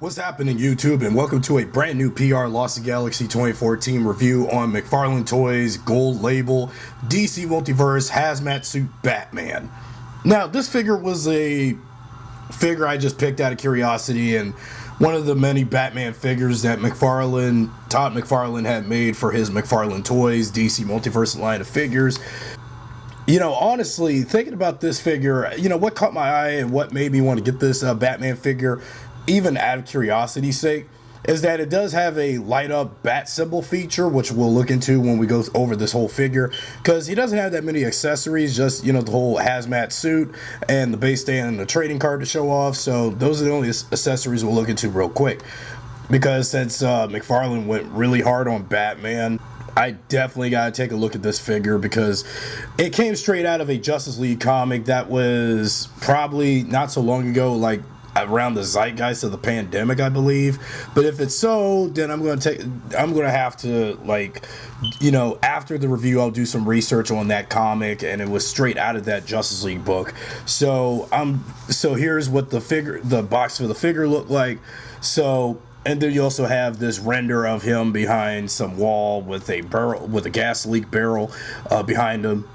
What's happening, YouTube, and welcome to a brand new PRLostGalaxy2014 review on McFarlane Toys Gold Label DC Multiverse Hazmat Suit Batman. Now, this figure was a figure I just picked out of curiosity, and one of the many Batman figures that Todd McFarlane had made for his McFarlane Toys DC Multiverse line of figures. You know, honestly, thinking about this figure, what caught my eye and what made me want to get this Batman figure, even out of curiosity's sake, is that it does have a light up bat symbol feature, which we'll look into when we go over this whole figure, because he doesn't have that many accessories, just, the whole hazmat suit and the base stand and the trading card to show off. So those are the only accessories we'll look into real quick, because since McFarlane went really hard on Batman, I definitely got to take a look at this figure, because it came straight out of a Justice League comic that was probably not so long ago, like around the zeitgeist of the pandemic, I believe. But if it's so, then I'm going to have to, after the review, I'll do some research on that comic, and it was straight out of that Justice League book. So here's what the box for the figure looked like. And then you also have this render of him behind some wall with a gas leak barrel behind him,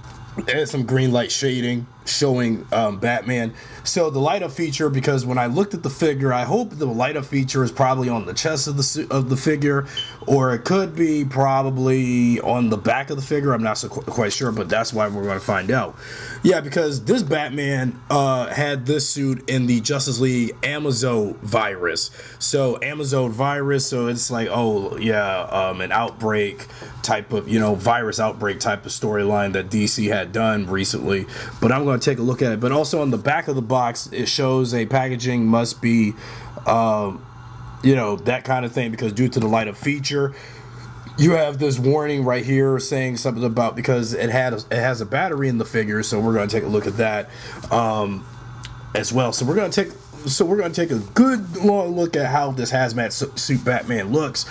and some green light shading showing Batman. So the light up feature, because when I looked at the figure, I hope the light up feature is probably on the chest of the figure, or it could be probably on the back of the figure. I'm not quite sure, but that's why we're going to find out. Yeah, because this Batman had this suit in the Justice League Amazo Virus. So Amazo Virus, so it's like, an outbreak type of, virus outbreak type of storyline that DC had done recently. But I'm going to take a look at it. But also on the back of the box, it shows a packaging must be, that kind of thing, because due to the light up feature, you have this warning right here saying something about, because it has a battery in the figure. So we're going to take a look at that as well. So we're going to take a good long look at how this hazmat suit Batman looks,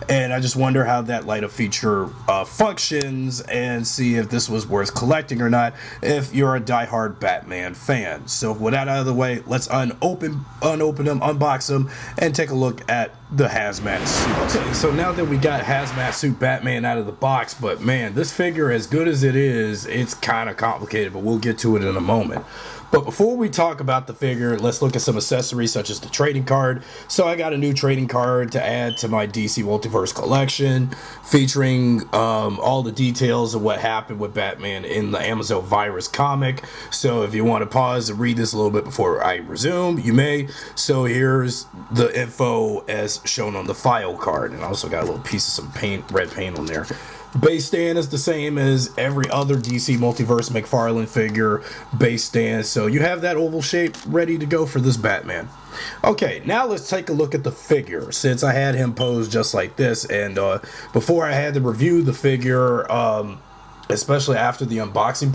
and I just wonder how that light up feature functions, and see if this was worth collecting or not if you're a diehard Batman fan. So with that out of the way, let's unopen them, unbox them, and take a look at the hazmat suit. Okay, so now that we got hazmat suit Batman out of the box, but man, this figure, as good as it is, it's kind of complicated, but we'll get to it in a moment. But before we talk about the figure, let's look at some accessories such as the trading card. So I got a new trading card to add to my DC Multiverse collection, featuring all the details of what happened with Batman in the Amazo Virus comic. So if you want to pause and read this a little bit before I resume, you may. So here's the info as shown on the file card, and I also got a little piece of some red paint on there. Base stand is the same as every other DC Multiverse McFarlane figure base stand, so you have that oval shape ready to go for this Batman. Okay, now let's take a look at the figure, since I had him posed just like this, and before I had to review the figure, especially after the unboxing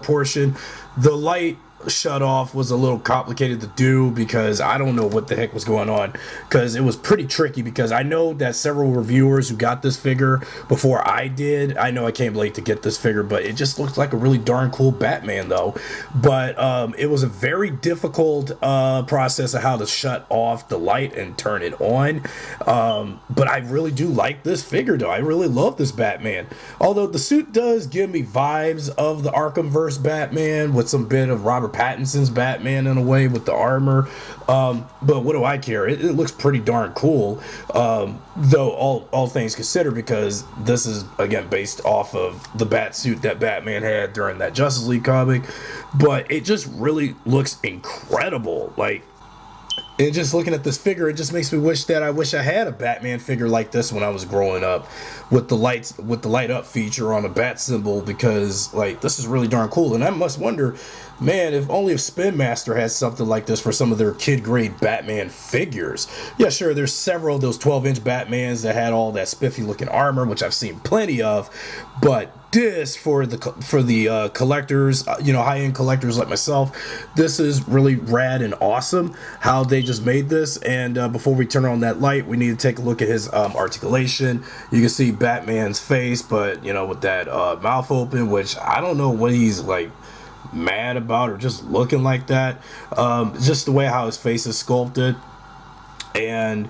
portion, the light shut off was a little complicated to do, because I don't know what the heck was going on, because it was pretty tricky, because I know that several reviewers who got this figure before I did, I know I came late to get this figure, but it just looked like a really darn cool Batman though. But it was a very difficult process of how to shut off the light and turn it on, but I really do like this figure though. I really love this Batman, although the suit does give me vibes of the Arkhamverse Batman with some bit of Robert Pattinson's Batman in a way with the armor, but what do I care? It looks pretty darn cool, though all things considered, because this is again based off of the bat suit that Batman had during that Justice League comic, but it just really looks incredible. And just looking at this figure, it just makes me wish I had a Batman figure like this when I was growing up, with the light up feature on a bat symbol, because this is really darn cool. And I must wonder, man, if Spin Master has something like this for some of their kid grade Batman figures. Yeah, sure, there's several of those 12-inch Batmans that had all that spiffy looking armor, which I've seen plenty of, but this for the collectors, high-end collectors like myself, this is really rad and awesome how they just made this. And before we turn on that light, we need to take a look at his articulation. You can see Batman's face, but with that mouth open, which I don't know what he's mad about or just looking like that. Just the way how his face is sculpted. And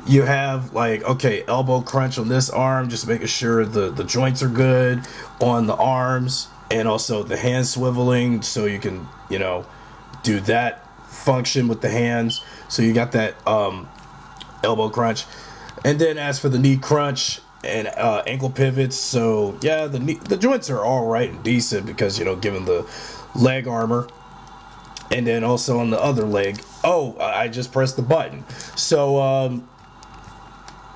you have like, okay, elbow crunch on this arm, just making sure the joints are good on the arms, and also the hand swiveling, so you can, you know, do that function with the hands. So you got that elbow crunch. And then as for the knee crunch and ankle pivots, so yeah, the joints are all right and decent because, you know, given the leg armor. And then also on the other leg, oh, I just pressed the button. So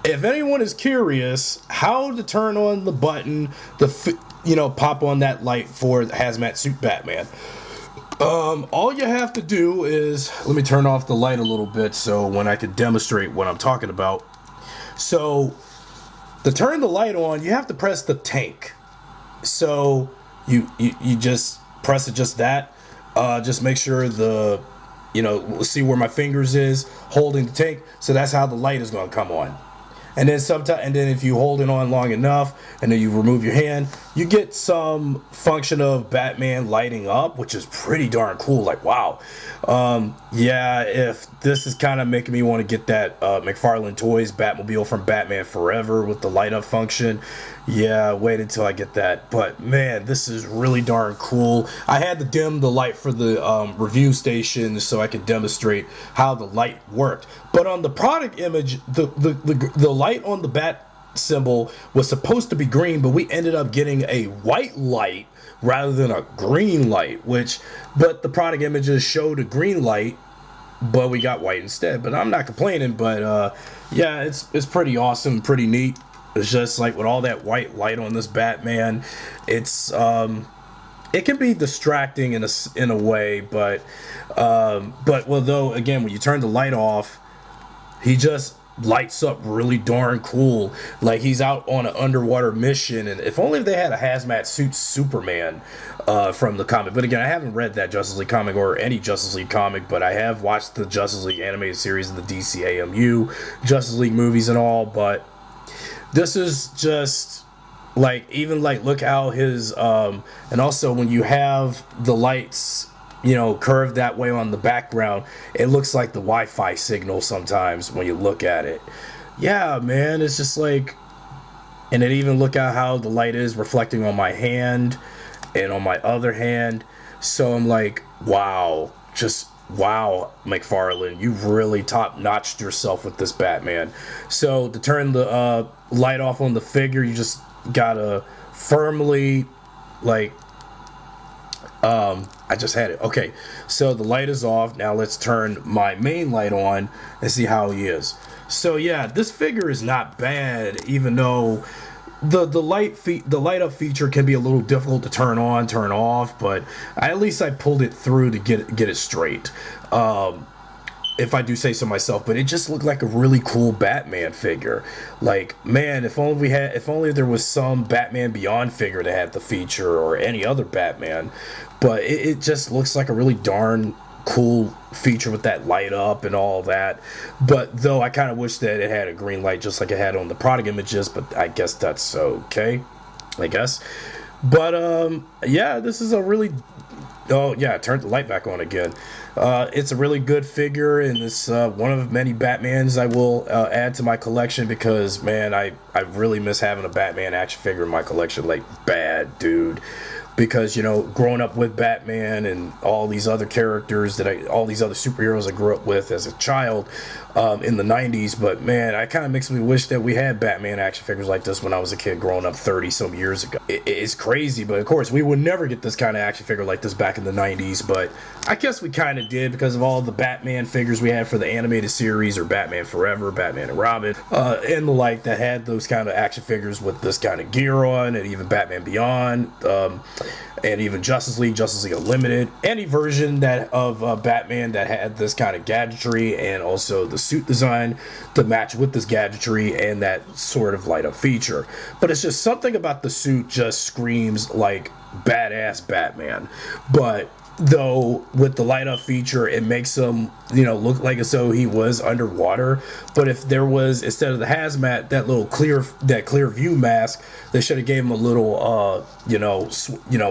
if anyone is curious how to turn on the button, pop on that light for Hazmat Suit Batman, all you have to do is, let me turn off the light a little bit so when I can demonstrate what I'm talking about. So to turn the light on, you have to press the tank. So you just press it just that. Just make sure see where my fingers is holding the tank. So that's how the light is going to come on. And then if you hold it on long enough and then you remove your hand, you get some function of Batman lighting up, which is pretty darn cool. Like, wow. Yeah, if this is kind of making me want to get that McFarlane Toys Batmobile from Batman Forever with the light up function. Yeah, wait until I get that. But man, this is really darn cool. I had to dim the light for the review station so I could demonstrate how the light worked. But on the product image, the light on the bat symbol was supposed to be green, but we ended up getting a white light rather than a green light, but the product images showed a green light, but we got white instead. But I'm not complaining, but yeah, it's pretty awesome, pretty neat. It's just like with all that white light on this Batman, it's it can be distracting in a way, but well, though, again, when you turn the light off, he just lights up really darn cool. Like he's out on an underwater mission, and if only they had a Hazmat Suit Superman from the comic. But again, I haven't read that Justice League comic or any Justice League comic, but I have watched the Justice League animated series and the DCAMU Justice League movies and all. But this is just like, even like, look how his and also when you have the lights, you know, curved that way on the background, it looks like the Wi-Fi signal sometimes when you look at it. Yeah, man, it's just like, and then even look at how the light is reflecting on my hand and on my other hand. So I'm like, wow, just wow, McFarlane, you've really top-notched yourself with this Batman. So to turn the light off on the figure, you just gotta firmly, like, I just had it. Okay, so the light is off. Now let's turn my main light on and see how he is. So yeah, this figure is not bad, even though the light up feature can be a little difficult to turn on, turn off, but at least I pulled it through to get it straight. If I do say so myself, but it just looked like a really cool Batman figure. Like, man, if only there was some Batman Beyond figure that had the feature, or any other Batman. But it just looks like a really darn cool feature with that light up and all that. But though I kind of wish that it had a green light just like it had on the product images, but I guess that's okay, I guess. But yeah, this is a really, oh yeah, turn the light back on again. It's a really good figure, and it's one of many Batmans I will add to my collection, because man, I really miss having a Batman action figure in my collection, like bad, dude. Because, you know, growing up with Batman and all these other characters all these other superheroes I grew up with as a child in the 90s. But man, it kind of makes me wish that we had Batman action figures like this when I was a kid growing up 30 some years ago. It's crazy, but of course we would never get this kind of action figure like this back in the 90s. But I guess we kind of did, because of all the Batman figures we had for the animated series, or Batman Forever, Batman and Robin, and the like, that had those kind of action figures with this kind of gear on, and even Batman Beyond. And even Justice League Unlimited, any version of Batman that had this kind of gadgetry, and also the suit design to match with this gadgetry and that sort of light up feature. But it's just something about the suit just screams like badass Batman. But though with the light up feature, it makes him, you know, look like as though he was underwater. But if there was, instead of the hazmat, that clear view mask, they should have gave him a little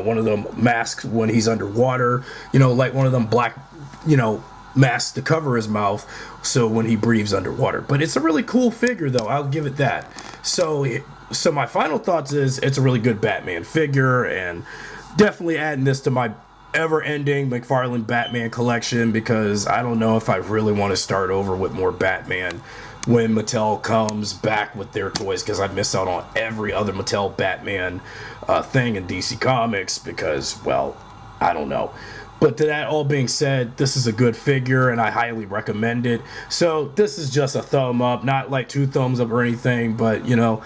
one of them masks when he's underwater, you know, like one of them black, you know, mask to cover his mouth so when he breathes underwater. But it's a really cool figure, though. I'll give it that. So my final thoughts is it's a really good Batman figure, and definitely adding this to my ever-ending McFarlane Batman collection, because I don't know if I really want to start over with more Batman when Mattel comes back with their toys, because I miss out on every other Mattel Batman thing in DC Comics because, well, I don't know. But to that all being said, this is a good figure and I highly recommend it. So this is just a thumb up, not like 2 thumbs up or anything, but you know,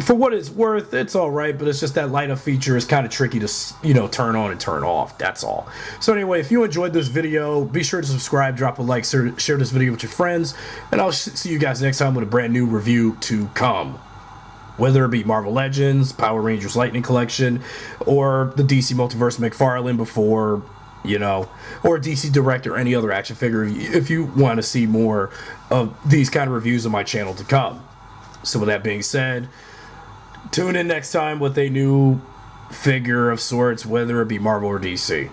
for what it's worth, it's all right, but it's just that light up feature is kind of tricky to, you know, turn on and turn off. That's all. So anyway, if you enjoyed this video, be sure to subscribe, drop a like, share this video with your friends, and I'll see you guys next time with a brand new review to come. Whether it be Marvel Legends, Power Rangers Lightning Collection, or the DC Multiverse McFarlane before, you know, or DC Direct or any other action figure, if you want to see more of these kind of reviews on my channel to come. So with that being said, tune in next time with a new figure of sorts, whether it be Marvel or DC.